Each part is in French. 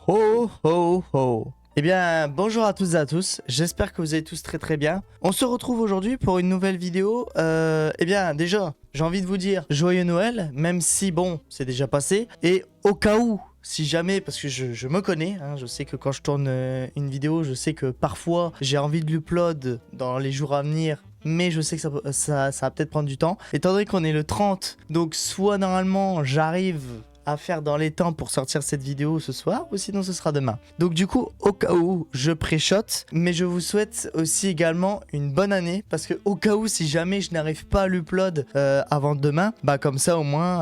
Ho ho ho. Eh bien, bonjour à toutes et à tous, j'espère que vous allez tous très bien. On se retrouve aujourd'hui pour une nouvelle vidéo. Eh bien, déjà, j'ai envie de vous dire joyeux Noël, même si, bon, c'est déjà passé. Et au cas où, si jamais, parce que je me connais, hein, je sais que quand je tourne une vidéo, je sais que parfois, j'ai envie de l'upload dans les jours à venir. Mais je sais que ça va peut-être prendre du temps. Étant donné qu'on est le 30, donc soit normalement, j'arrive à faire dans les temps pour sortir cette vidéo ce soir, ou sinon ce sera demain. Donc du coup, au cas où, je pré-shot, mais je vous souhaite aussi également une bonne année, parce que au cas où, si jamais je n'arrive pas à l'upload avant demain, bah comme ça au moins,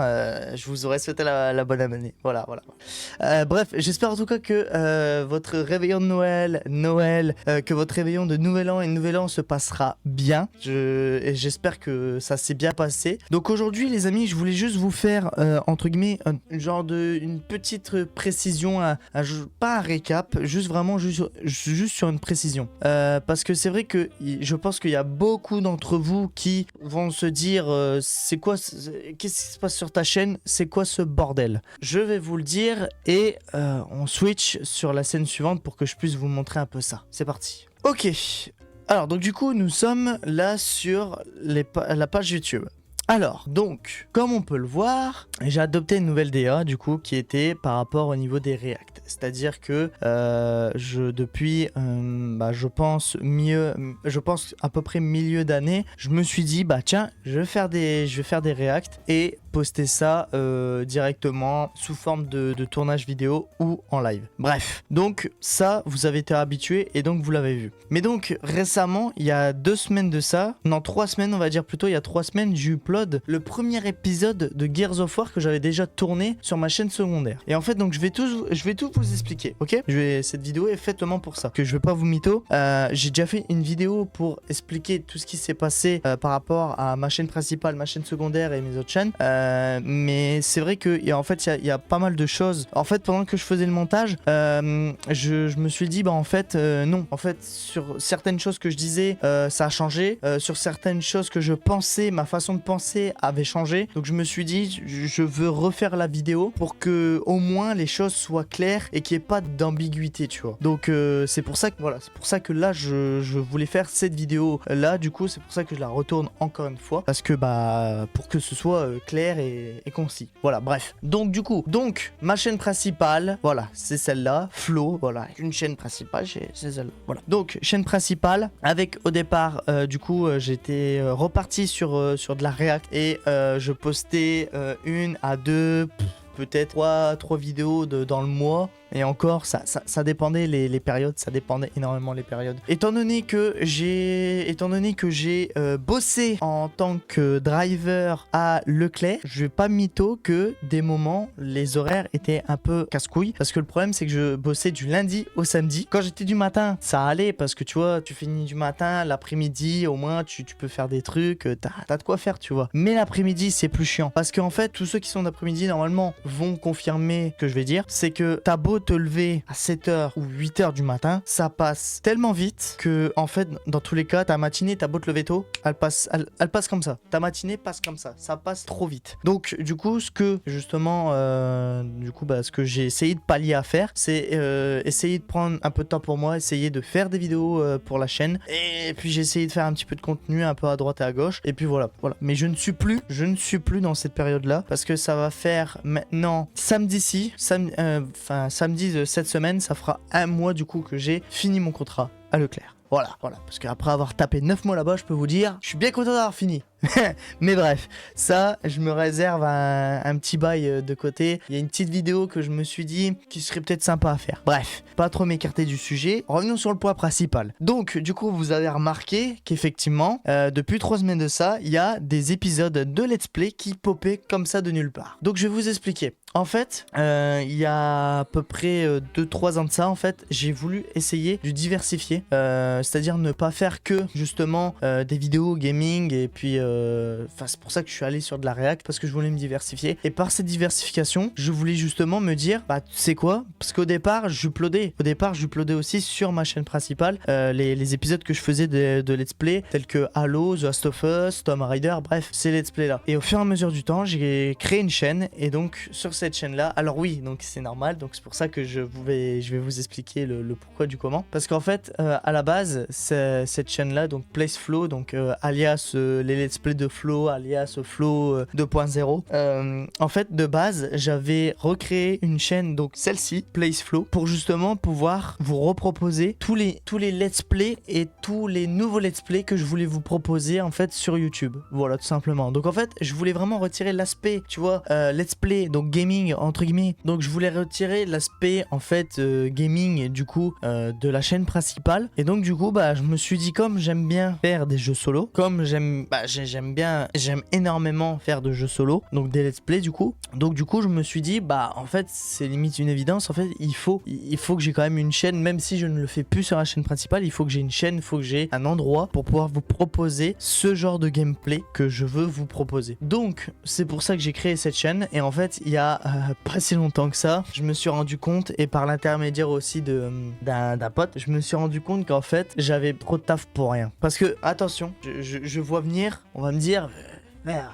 je vous aurais souhaité la bonne année. Voilà. Bref, j'espère en tout cas que votre réveillon de Noël, que votre réveillon de Nouvel An et Nouvel An se passera bien. Et j'espère que ça s'est bien passé. Donc aujourd'hui, les amis, je voulais juste vous faire, entre guillemets, une petite précision, pas un récap, juste sur une précision. Parce que c'est vrai que je pense qu'il y a beaucoup d'entre vous qui vont se dire qu'est-ce qui se passe sur ta chaîne, c'est quoi ce bordel? Je vais vous le dire et on switch sur la scène suivante pour que je puisse vous montrer un peu ça. C'est parti. Ok, alors donc du coup nous sommes là sur la page YouTube. Alors, donc, comme on peut le voir, j'ai adopté une nouvelle DA, du coup, qui était par rapport au niveau des React. C'est-à-dire que depuis, je pense à peu près milieu d'année, je me suis dit, bah tiens, je vais faire des React et poster ça directement sous forme de tournage vidéo ou en live. Bref, donc ça, vous avez été habitué et donc vous l'avez vu. Mais donc, récemment, il y a 2 semaines de ça, non 3 semaines on va dire plutôt, il y a 3 semaines, j'ai upload le premier épisode de Gears of War que j'avais déjà tourné sur ma chaîne secondaire. Et en fait, donc je vais tout vous expliquer, ok? Cette vidéo est faite seulement pour ça, que je vais pas vous mytho. J'ai déjà fait une vidéo pour expliquer tout ce qui s'est passé par rapport à ma chaîne principale, ma chaîne secondaire et mes autres chaînes. Mais c'est vrai que il y a pas mal de choses. En fait, pendant que je faisais le montage, je me suis dit, bah en fait, non. En fait, sur certaines choses que je disais, ça a changé. Sur certaines choses que je pensais, ma façon de penser avait changé. Donc je me suis dit, je veux refaire la vidéo pour que au moins les choses soient claires et qu'il n'y ait pas d'ambiguïté, tu vois. Donc c'est pour ça que là je voulais faire cette vidéo là. Du coup, c'est pour ça que je la retourne encore une fois, parce que pour que ce soit clair et concis. Voilà, bref. Donc du coup, ma chaîne principale, voilà, c'est celle-là, Flo, voilà, une chaîne principale, c'est celle-là. Voilà. Donc chaîne principale avec au départ j'étais reparti sur de la React et je postais 1 à 2 peut-être 3 vidéos dans le mois. Et encore, ça dépendait les périodes, ça dépendait énormément les périodes. Étant donné que j'ai bossé en tant que driver à Leclerc, je vais pas mytho que des moments, les horaires étaient un peu casse-couilles. Parce que le problème, c'est que je bossais du lundi au samedi. Quand j'étais du matin, ça allait parce que tu vois, tu finis du matin, l'après-midi, au moins tu peux faire des trucs, t'as de quoi faire, tu vois. Mais l'après-midi, c'est plus chiant. Parce qu'en fait, tous ceux qui sont d'après-midi, normalement, vont confirmer ce que je vais dire. C'est que t'as beau te lever à 7h ou 8h du matin, ça passe tellement vite que en fait dans tous les cas ta matinée, t'as beau te lever tôt, elle passe comme ça. Ta matinée passe comme ça passe trop vite. Donc du coup ce que justement ce que j'ai essayé de pallier à faire, c'est essayer de prendre un peu de temps pour moi, essayer de faire des vidéos pour la chaîne, et puis j'ai essayé de faire un petit peu de contenu un peu à droite et à gauche, et puis voilà. Mais je ne suis plus dans cette période là, parce que ça va faire maintenant samedi de cette semaine, ça fera 1 mois du coup que j'ai fini mon contrat à Leclerc. Voilà, parce qu'après avoir tapé 9 mois là-bas, je peux vous dire, je suis bien content d'avoir fini. Mais bref, ça, je me réserve un petit bail de côté. Il y a une petite vidéo que je me suis dit qui serait peut-être sympa à faire. Bref, pas trop m'écarter du sujet. Revenons sur le point principal. Donc, du coup, vous avez remarqué qu'effectivement, depuis 3 semaines de ça, il y a des épisodes de Let's Play qui popaient comme ça de nulle part. Donc, je vais vous expliquer. En fait, il y a à peu près 2-3 ans de ça, en fait, j'ai voulu essayer de diversifier. C'est-à-dire ne pas faire que, justement, des vidéos gaming et puis Enfin, c'est pour ça que je suis allé sur de la React, parce que je voulais me diversifier. Et par cette diversification, je voulais justement me dire, bah tu sais quoi, parce qu'au départ, j'uploadais aussi sur ma chaîne principale les épisodes que je faisais de let's play, tels que Halo, The Last of Us, Tomb Raider, bref, ces let's play là. Et au fur et à mesure du temps, j'ai créé une chaîne, et donc sur cette chaîne là, alors oui, donc c'est normal, donc c'est pour ça que je vais vous expliquer le pourquoi du comment, parce qu'en fait, à la base, cette chaîne là, donc Place Flow, donc alias les let's play de Flow, alias Flow 2.0, en fait, de base, j'avais recréé une chaîne, donc celle-ci, Place Flow, pour justement pouvoir vous reproposer tous les let's play et tous les nouveaux let's play que je voulais vous proposer en fait sur YouTube. Voilà, tout simplement. Donc en fait, je voulais vraiment retirer l'aspect, tu vois, let's play, donc gaming entre guillemets. Donc je voulais retirer l'aspect en fait gaming du coup de la chaîne principale. Et donc du coup, bah je me suis dit, comme j'aime bien faire des jeux solo, comme j'aime énormément faire de jeux solo, donc des let's play du coup. Donc du coup, je me suis dit, bah en fait, c'est limite une évidence. En fait, il faut que j'ai quand même une chaîne, même si je ne le fais plus sur la chaîne principale, il faut que j'ai une chaîne, il faut que j'ai un endroit pour pouvoir vous proposer ce genre de gameplay que je veux vous proposer. Donc, c'est pour ça que j'ai créé cette chaîne. Et en fait, il y a pas si longtemps que ça, je me suis rendu compte, et par l'intermédiaire aussi d'un pote, je me suis rendu compte qu'en fait, j'avais trop de taf pour rien. Parce que, attention, je vois venir, on va me dire, merde,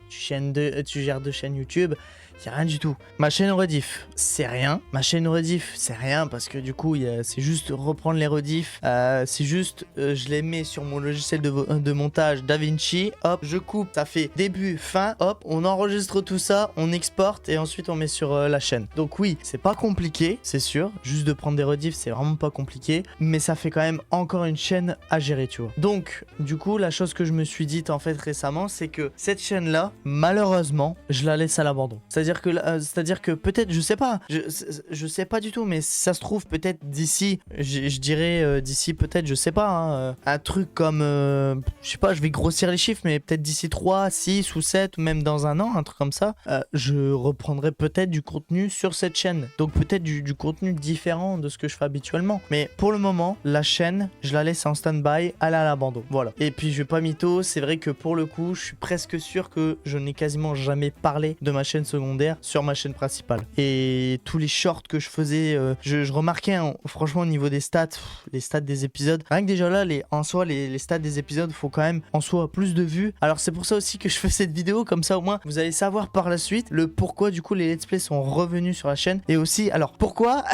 tu gères deux chaînes YouTube, c'est rien du tout. Ma chaîne rediff, c'est rien. Ma chaîne rediff, c'est rien parce que du coup, c'est juste reprendre les rediffs. C'est juste, je les mets sur mon logiciel de montage DaVinci. Hop, je coupe, ça fait début, fin. Hop, on enregistre tout ça, on exporte et ensuite on met sur la chaîne. Donc oui, c'est pas compliqué, c'est sûr. Juste de prendre des rediffs, c'est vraiment pas compliqué. Mais ça fait quand même encore une chaîne à gérer, tu vois. Donc, du coup, la chose que je me suis dite en fait récemment, c'est que cette chaîne-là, malheureusement, je la laisse à l'abandon. C'est-à-dire que peut-être, je sais pas, je sais pas du tout, mais ça se trouve peut-être d'ici, je dirais d'ici peut-être, je sais pas, hein, un truc comme, je sais pas, je vais grossir les chiffres, mais peut-être d'ici 3, 6 ou 7, ou même dans un an, un truc comme ça, je reprendrai peut-être du contenu sur cette chaîne. Donc peut-être du contenu différent de ce que je fais habituellement. Mais pour le moment, la chaîne, je la laisse en stand-by, elle est à l'abandon. Voilà. Et puis je vais pas mytho, c'est vrai que pour le coup, je suis presque sûr que je n'ai quasiment jamais parlé de ma chaîne secondaire sur ma chaîne principale. Et tous les shorts que je faisais, je remarquais hein, franchement au niveau des stats, les stats des épisodes, rien que déjà là, en soi, les stats des épisodes, faut quand même en soi plus de vues. Alors c'est pour ça aussi que je fais cette vidéo, comme ça au moins vous allez savoir par la suite le pourquoi du coup les let's play sont revenus sur la chaîne. Et aussi, alors pourquoi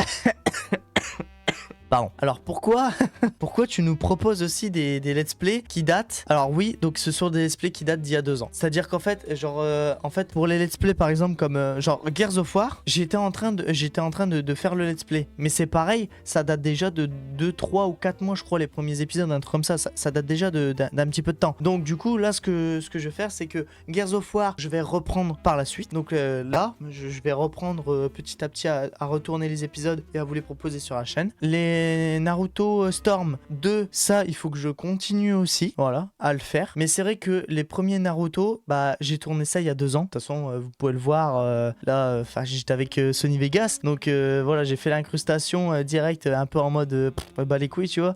Pardon. Alors pourquoi tu nous proposes aussi des let's play qui datent? Alors oui, donc ce sont des let's play qui datent d'il y a 2 ans. C'est-à-dire qu'en fait, genre pour les let's play par exemple comme genre Gears of War, j'étais en train de faire le let's play. Mais c'est pareil, ça date déjà de 2, 3 ou 4 mois je crois les premiers épisodes, un truc comme ça. Ça date déjà d'un petit peu de temps. Donc du coup là ce que je vais faire c'est que Gears of War je vais reprendre par la suite. Donc là je vais reprendre petit à petit à retourner les épisodes et à vous les proposer sur la chaîne. Les Naruto Storm 2, ça il faut que je continue aussi, voilà, à le faire. Mais c'est vrai que les premiers Naruto, bah j'ai tourné ça il y a 2 ans. De toute façon, vous pouvez le voir là, enfin j'étais avec Sony Vegas, donc voilà, j'ai fait l'incrustation direct, un peu en mode bah les couilles, tu vois,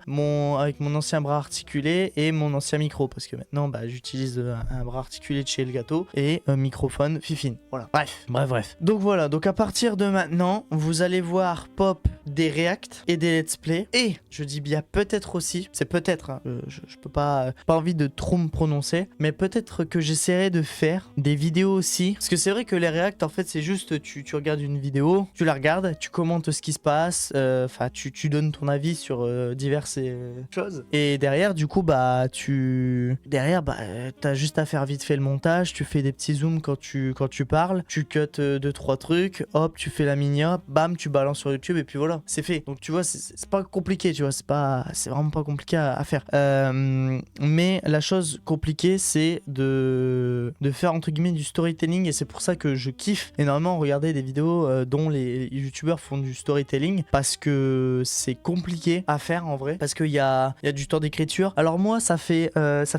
avec mon ancien bras articulé et mon ancien micro, parce que maintenant bah j'utilise un bras articulé de chez Elgato et un microphone Fifine. Voilà, bref. Donc voilà, donc à partir de maintenant, vous allez voir pop des reacts et des let's play. Et je dis bien peut-être aussi, c'est peut-être, hein, je peux pas envie de trop me prononcer, mais peut-être que j'essaierai de faire des vidéos aussi. Parce que c'est vrai que les reacts, en fait, c'est juste, tu regardes une vidéo, tu la regardes, tu commentes ce qui se passe, enfin, tu donnes ton avis sur diverses choses. Et derrière, du coup, bah, t'as juste à faire vite fait le montage, tu fais des petits zooms quand tu parles, tu cut 2-3 trucs, hop, tu fais la mini-up, bam, tu balances sur YouTube et puis voilà, c'est fait. Donc tu vois, c'est pas compliqué, tu vois, c'est vraiment pas compliqué à faire. Mais la chose compliquée, c'est de faire entre guillemets du storytelling, et c'est pour ça que je kiffe énormément regarder des vidéos dont les youtubeurs font du storytelling, parce que c'est compliqué à faire en vrai, parce qu'il y a du temps d'écriture. Alors moi, ça fait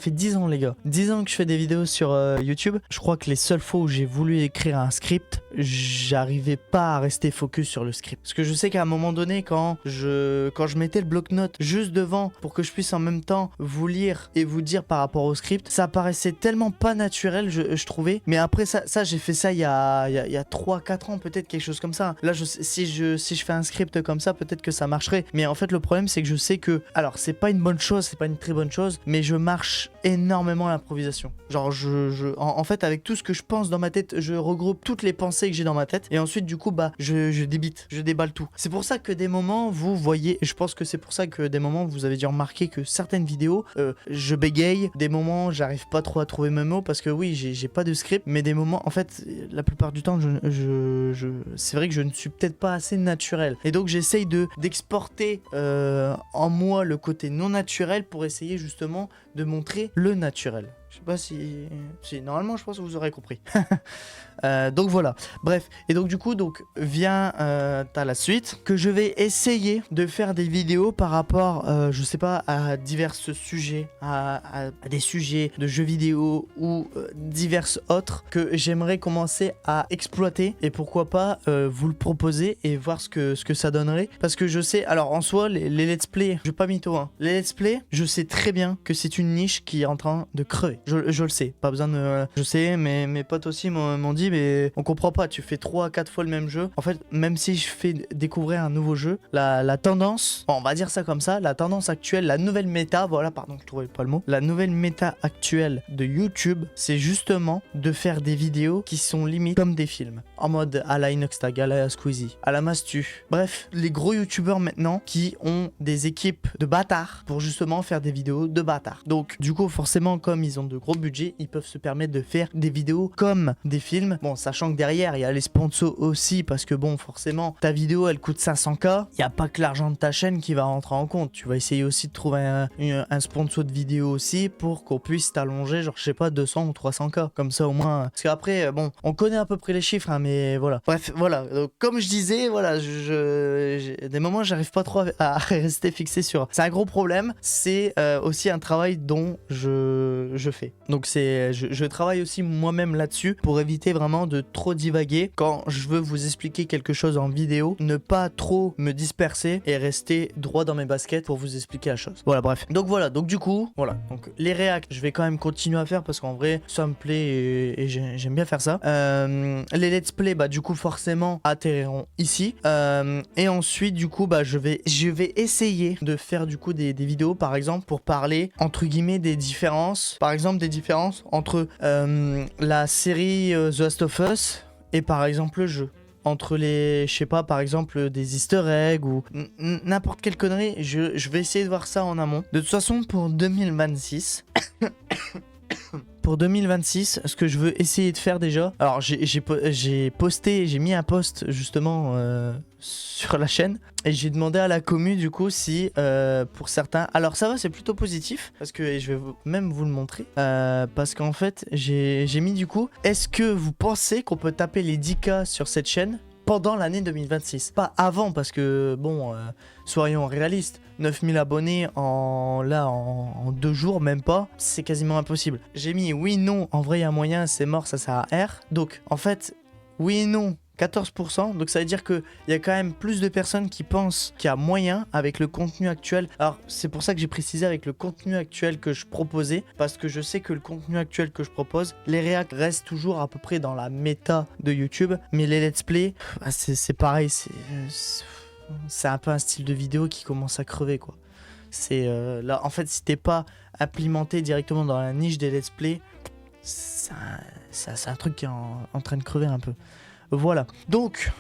10 ans les gars, 10 ans que je fais des vidéos sur YouTube. Je crois que les seules fois où j'ai voulu écrire un script, j'arrivais pas à rester focus sur le script, parce que je sais qu'à un moment donné, quand je quand je mettais le bloc-notes juste devant pour que je puisse en même temps vous lire et vous dire par rapport au script, ça paraissait tellement pas naturel, je trouvais. Mais après ça j'ai fait ça il y a 3-4 ans peut-être, quelque chose comme ça. Là si je fais un script comme ça, peut-être que ça marcherait. Mais en fait le problème c'est que je sais que, alors c'est pas une bonne chose, c'est pas une très bonne chose, mais je marche énormément à l'improvisation. Genre en fait avec tout ce que je pense dans ma tête, je regroupe toutes les pensées que j'ai dans ma tête et ensuite du coup bah je débite, je déballe tout. C'est pour ça que des moments vous voyez, je pense que c'est pour ça que des moments vous avez dû remarquer que certaines vidéos je bégaye, des moments j'arrive pas trop à trouver mes mots parce que oui j'ai pas de script, mais des moments en fait la plupart du temps c'est vrai que je ne suis peut-être pas assez naturel et donc j'essaye d'exporter en moi le côté non naturel pour essayer justement de montrer le naturel. Je sais pas si normalement je pense que vous aurez compris. Donc voilà, bref, et donc du coup vient t'as la suite que je vais essayer de faire des vidéos par rapport je sais pas à divers sujets, à des sujets de jeux vidéo ou divers autres que j'aimerais commencer à exploiter et pourquoi pas vous le proposer et voir ce que ça donnerait, parce que je sais, alors en soi les let's play, je vais pas mytho hein, les let's play je sais très bien que c'est une niche qui est en train de crever, je le sais, pas besoin de je sais, mais mes potes aussi m'ont dit mais on comprend pas, tu fais 3 à 4 fois le même jeu. En fait, même si je fais découvrir un nouveau jeu, la tendance, bon, on va dire ça comme ça, la tendance actuelle, la nouvelle méta, voilà, pardon, je trouvais pas le mot, la nouvelle méta actuelle de YouTube, c'est justement de faire des vidéos qui sont limite comme des films, en mode à la Inoxtag, à la Squeezie, à la Mastu, bref, les gros youtubeurs maintenant qui ont des équipes de bâtards pour justement faire des vidéos de bâtards. Donc du coup forcément comme ils ont de gros budgets, ils peuvent se permettre de faire des vidéos comme des films. Bon, sachant que derrière il y a les sponsors aussi, parce que bon forcément ta vidéo elle coûte 500K, il n'y a pas que l'argent de ta chaîne qui va rentrer en compte, tu vas essayer aussi de trouver un sponsor de vidéo aussi pour qu'on puisse t'allonger genre je sais pas 200 ou 300K, comme ça au moins, parce qu'après bon on connaît à peu près les chiffres hein, mais voilà, bref voilà. Donc, comme je disais voilà, des moments j'arrive pas trop à rester fixé sur, c'est un gros problème, c'est aussi un travail dont je fais, donc c'est je travaille aussi moi-même là-dessus pour éviter vraiment de trop divaguer quand je veux vous expliquer quelque chose en vidéo, ne pas trop me disperser et rester droit dans mes baskets pour vous expliquer la chose. Voilà, bref. Donc voilà, donc du coup, voilà. Donc les réacts, je vais quand même continuer à faire parce qu'en vrai, ça me plaît et j'aime bien faire ça. Les let's play, bah du coup forcément atterriront ici. Et ensuite, du coup, bah je vais essayer de faire du coup des vidéos par exemple pour parler entre guillemets des différences, par exemple des différences entre la série The Last of Us et par exemple le jeu, entre les, je sais pas, par exemple des easter eggs ou n'importe quelle connerie, je vais essayer de voir ça en amont. De toute façon pour 2026 pour 2026, ce que je veux essayer de faire déjà, alors j'ai posté, j'ai mis un post justement sur la chaîne et j'ai demandé à la commu du coup si pour certains, alors ça va, c'est plutôt positif parce que je vais même vous le montrer parce qu'en fait j'ai mis du coup, est-ce que vous pensez qu'on peut taper les 10K sur cette chaîne pendant l'année 2026, pas avant, parce que bon soyons réalistes, 9000 abonnés en 2 jours, même pas, c'est quasiment impossible. J'ai mis oui, non, en vrai il y a moyen, c'est mort, ça sert à R. Donc en fait, oui et non, 14%, donc ça veut dire qu'il y a quand même plus de personnes qui pensent qu'il y a moyen avec le contenu actuel. Alors c'est pour ça que j'ai précisé avec le contenu actuel que je proposais, parce que je sais que le contenu actuel que je propose, les réacts restent toujours à peu près dans la méta de YouTube, mais les let's play, bah, c'est pareil, c'est un peu un style de vidéo qui commence à crever quoi. C'est là en fait si t'es pas implémenté directement dans la niche des let's play, c'est un truc qui est en train de crever un peu. Voilà, donc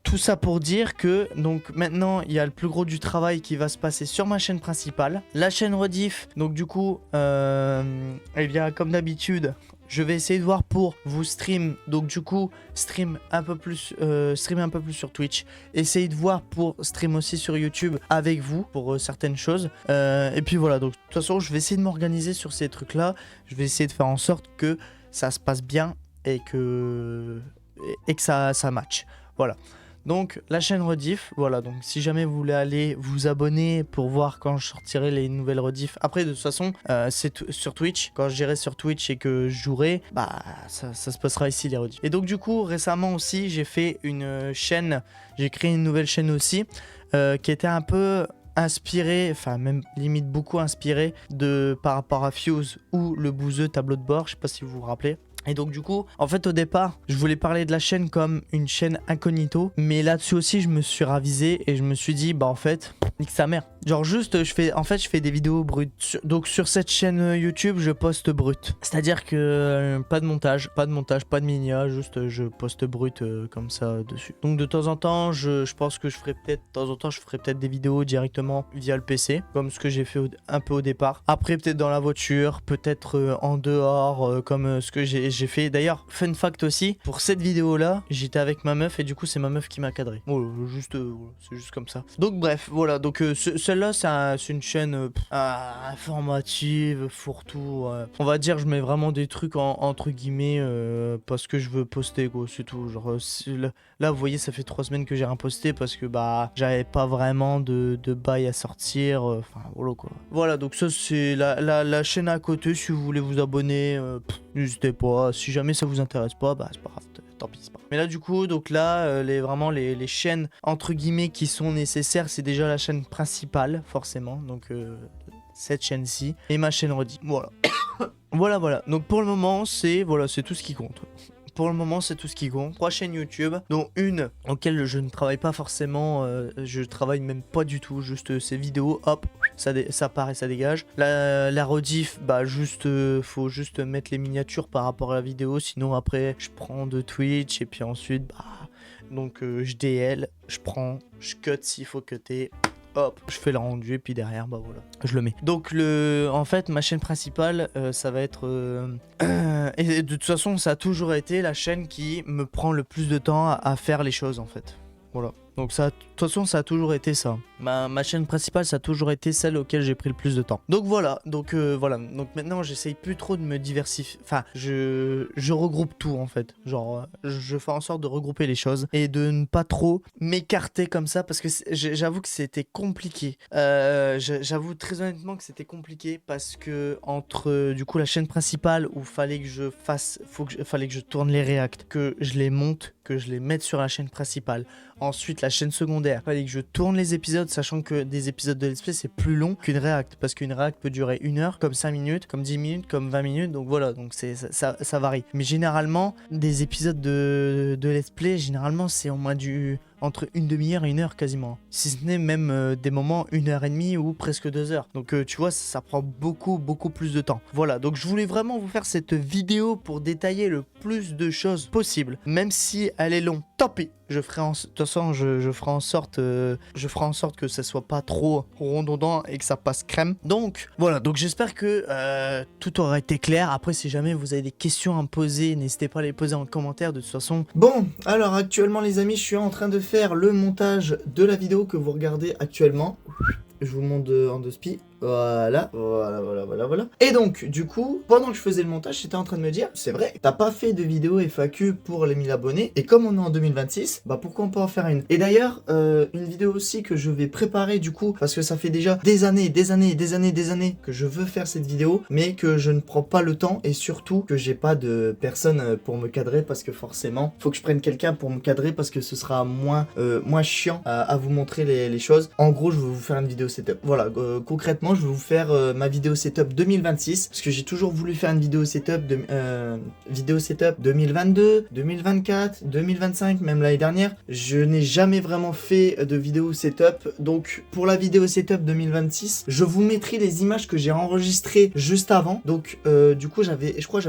tout ça pour dire que donc maintenant il y a le plus gros du travail qui va se passer sur ma chaîne principale, la chaîne rediff. Donc du coup eh bien comme d'habitude je vais essayer de voir pour vous stream, donc du coup stream un peu plus sur Twitch, essayer de voir pour stream aussi sur YouTube avec vous pour certaines choses et puis voilà, donc de toute façon je vais essayer de m'organiser sur ces trucs là, je vais essayer de faire en sorte que ça se passe bien et que ça match, voilà. Donc la chaîne rediff, voilà, donc si jamais vous voulez aller vous abonner pour voir quand je sortirai les nouvelles rediffs. Après de toute façon, c'est sur Twitch, quand j'irai sur Twitch et que je jouerai, bah ça se passera ici les rediffs. Et donc du coup récemment aussi j'ai fait une chaîne, j'ai créé une nouvelle chaîne aussi qui était un peu inspiré, enfin même limite beaucoup inspiré par rapport à Fuse ou le bouseux tableau de bord, je sais pas si vous vous rappelez. Et donc du coup, en fait au départ, je voulais parler de la chaîne comme une chaîne incognito, mais là-dessus aussi je me suis ravisé et je me suis dit bah en fait, nique sa mère. Genre juste je fais des vidéos brutes. Donc sur cette chaîne YouTube, je poste brut. C'est-à-dire que pas de montage, pas de minia, juste je poste brut comme ça dessus. Donc de temps en temps, je pense que je ferai peut-être des vidéos directement via le PC, comme ce que j'ai fait un peu au départ. Après peut-être dans la voiture, peut-être en dehors, comme ce que j'ai fait. D'ailleurs, fun fact aussi, pour cette vidéo là, j'étais avec ma meuf et du coup c'est ma meuf qui m'a cadré. Voilà, c'est juste comme ça. Donc bref, voilà, donc celle-là c'est une chaîne informative, fourre-tout. On va dire je mets vraiment des trucs entre guillemets parce que je veux poster quoi, c'est tout. Genre là vous voyez ça fait 3 semaines que j'ai rien posté parce que bah j'avais pas vraiment de bail à sortir. Enfin voilà quoi. Voilà, donc ça c'est la chaîne à côté si vous voulez vous abonner. N'hésitez pas, si jamais ça vous intéresse pas, bah c'est pas grave, tant pis, c'est pas grave. Mais là du coup, donc là, vraiment les chaînes entre guillemets qui sont nécessaires, c'est déjà la chaîne principale, forcément, donc cette chaîne-ci, et ma chaîne redit. Voilà. Voilà. Donc pour le moment, c'est tout ce qui compte. Pour le moment, c'est tout ce qui compte. 3 chaînes YouTube, dont une auquel je ne travaille pas forcément, je travaille même pas du tout, juste ces vidéos, hop, ça part et ça dégage. La rediff, bah juste, faut juste mettre les miniatures par rapport à la vidéo, sinon après, je prends de Twitch et puis ensuite, bah, donc je DL, je cut s'il faut cutter. Hop, je fais le rendu et puis derrière, bah voilà, je le mets. Donc en fait, ma chaîne principale, ça va être... et de toute façon, ça a toujours été la chaîne qui me prend le plus de temps à faire les choses en fait. Voilà. Donc ça, de toute façon, ça a toujours été ça. Ma chaîne principale, ça a toujours été celle auquel j'ai pris le plus de temps. Donc voilà, donc maintenant, j'essaye plus trop de me diversifier. Enfin, je regroupe tout en fait. Genre, je fais en sorte de regrouper les choses et de ne pas trop m'écarter comme ça parce que j'avoue que c'était compliqué. J'avoue très honnêtement que c'était compliqué parce que entre du coup la chaîne principale où fallait que fallait que je tourne les réacts, que je les monte, que je les mette sur la chaîne principale. Ensuite, la chaîne secondaire, il fallait que je tourne les épisodes, sachant que des épisodes de let's play c'est plus long qu'une réact, parce qu'une réact peut durer 1 heure, comme 5 minutes, comme 10 minutes, comme 20 minutes, donc voilà, donc ça varie. Mais généralement, des épisodes de let's play, généralement c'est au moins entre une demi-heure et 1 heure quasiment. Si ce n'est même des moments 1h30 ou presque 2 heures. Donc tu vois, ça prend beaucoup plus de temps. Voilà, donc je voulais vraiment vous faire cette vidéo pour détailler le plus de choses possible. Même si elle est longue, tant pis. De toute façon, je ferai en sorte que ça soit pas trop redondant et que ça passe crème. Donc voilà, donc j'espère que tout aura été clair. Après, si jamais vous avez des questions à me poser, n'hésitez pas à les poser en commentaire de toute façon. Bon, alors actuellement les amis, je suis en train de faire le montage de la vidéo que vous regardez actuellement. Je vous montre en 2 spi. Voilà. Et donc, du coup, pendant que je faisais le montage, j'étais en train de me dire, c'est vrai, t'as pas fait de vidéo FAQ pour les 1000 abonnés. Et comme on est en 2026, bah pourquoi on peut en faire une? Et d'ailleurs, une vidéo aussi que je vais préparer du coup, parce que ça fait déjà des années que je veux faire cette vidéo, mais que je ne prends pas le temps et surtout que j'ai pas de personne pour me cadrer parce que forcément, faut que je prenne quelqu'un pour me cadrer parce que ce sera moins chiant à vous montrer les choses. En gros, je vais vous faire une vidéo setup. Voilà, concrètement, je vais vous faire ma vidéo setup 2026 parce que j'ai toujours voulu faire une vidéo setup 2022, 2024, 2025, même l'année dernière. Je n'ai jamais vraiment fait de vidéo setup. Donc pour la vidéo setup 2026, je vous mettrai les images que j'ai enregistrées juste avant. Donc du coup, je crois que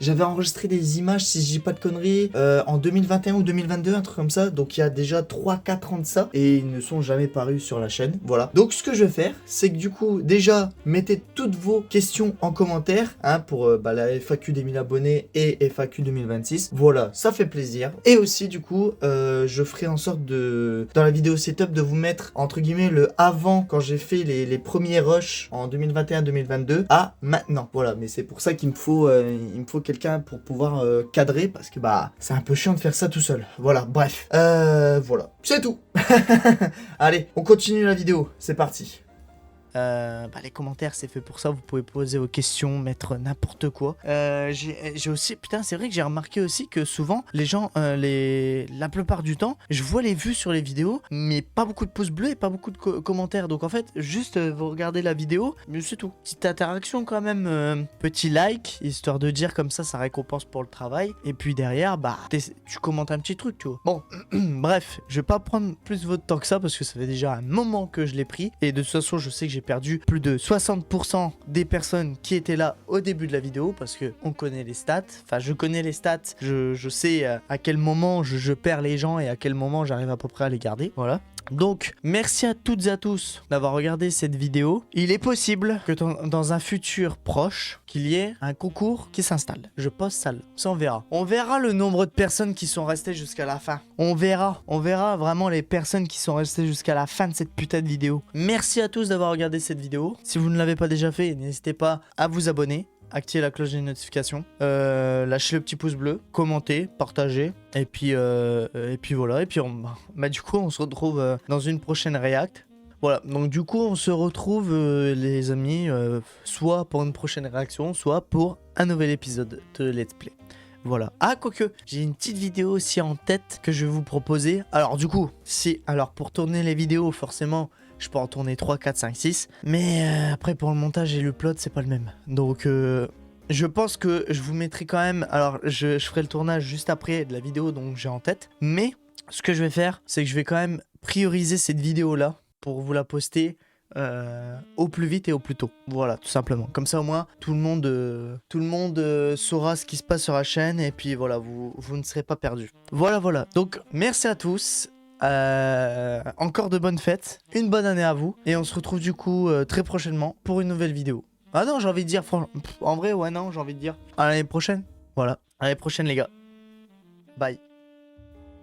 j'avais enregistré des images, si je dis pas de conneries, en 2021 ou 2022, un truc comme ça. Donc il y a déjà 3-4 ans de ça. Et ils ne sont jamais parus sur la chaîne. Voilà. Donc ce que je vais faire, c'est que du coup, déjà, mettez toutes vos questions en commentaire. Hein, pour la FAQ des 1000 abonnés et FAQ 2026. Voilà, ça fait plaisir. Et aussi, du coup, je ferai en sorte dans la vidéo setup, de vous mettre, entre guillemets, le avant, quand j'ai fait les premiers rushs en 2021-2022, à maintenant. Voilà, mais c'est pour ça qu'il me faut quelqu'un pour pouvoir cadrer parce que bah c'est un peu chiant de faire ça tout seul. Voilà, bref. Voilà, c'est tout. Allez, on continue la vidéo, c'est parti. Les commentaires c'est fait pour ça, vous pouvez poser vos questions, mettre n'importe quoi. J'ai aussi, putain c'est vrai que j'ai remarqué aussi que souvent les gens, la plupart du temps, je vois les vues sur les vidéos, mais pas beaucoup de pouces bleus et pas beaucoup de commentaires. Donc en fait, juste vous regardez la vidéo, mais c'est tout. Petite interaction quand même, petit like, histoire de dire comme ça récompense pour le travail. Et puis derrière, bah tu commentes un petit truc, tu vois. Bon, bref, je vais pas prendre plus votre temps que ça parce que ça fait déjà un moment que je l'ai pris. Et de toute façon, je sais que j'ai perdu plus de 60% des personnes qui étaient là au début de la vidéo parce que on connaît les stats. Enfin, je connais les stats. Je sais à quel moment je perds les gens et à quel moment j'arrive à peu près à les garder. Voilà. Donc, merci à toutes et à tous d'avoir regardé cette vidéo. Il est possible que dans un futur proche, qu'il y ait un concours qui s'installe. Je poste ça là. Ça, on verra. On verra le nombre de personnes qui sont restées jusqu'à la fin. On verra vraiment les personnes qui sont restées jusqu'à la fin de cette putain de vidéo. Merci à tous d'avoir regardé cette vidéo. Si vous ne l'avez pas déjà fait, n'hésitez pas à vous abonner. Activez la cloche des notifications, lâchez le petit pouce bleu, commentez, partagez, et puis voilà, et puis du coup on se retrouve dans une prochaine react. Voilà, donc du coup on se retrouve les amis, soit pour une prochaine réaction, soit pour un nouvel épisode de Let's Play. Voilà. Ah, quoique, j'ai une petite vidéo aussi en tête que je vais vous proposer. Alors du coup, alors pour tourner les vidéos, forcément, je peux en tourner 3, 4, 5, 6. Mais après, pour le montage et le plot, c'est pas le même. Donc, je pense que je vous mettrai quand même... Alors, je ferai le tournage juste après de la vidéo, donc j'ai en tête. Mais, ce que je vais faire, c'est que je vais quand même prioriser cette vidéo-là pour vous la poster au plus vite et au plus tôt. Voilà, tout simplement. Comme ça, au moins, tout le monde saura ce qui se passe sur la chaîne. Et puis, voilà, vous ne serez pas perdus. Voilà. Donc, merci à tous. Encore de bonnes fêtes, une bonne année à vous et on se retrouve du coup très prochainement pour une nouvelle vidéo. Ah non, j'ai envie de dire en vrai, ouais, non, j'ai envie de dire à l'année prochaine. Voilà, à l'année prochaine les gars. Bye.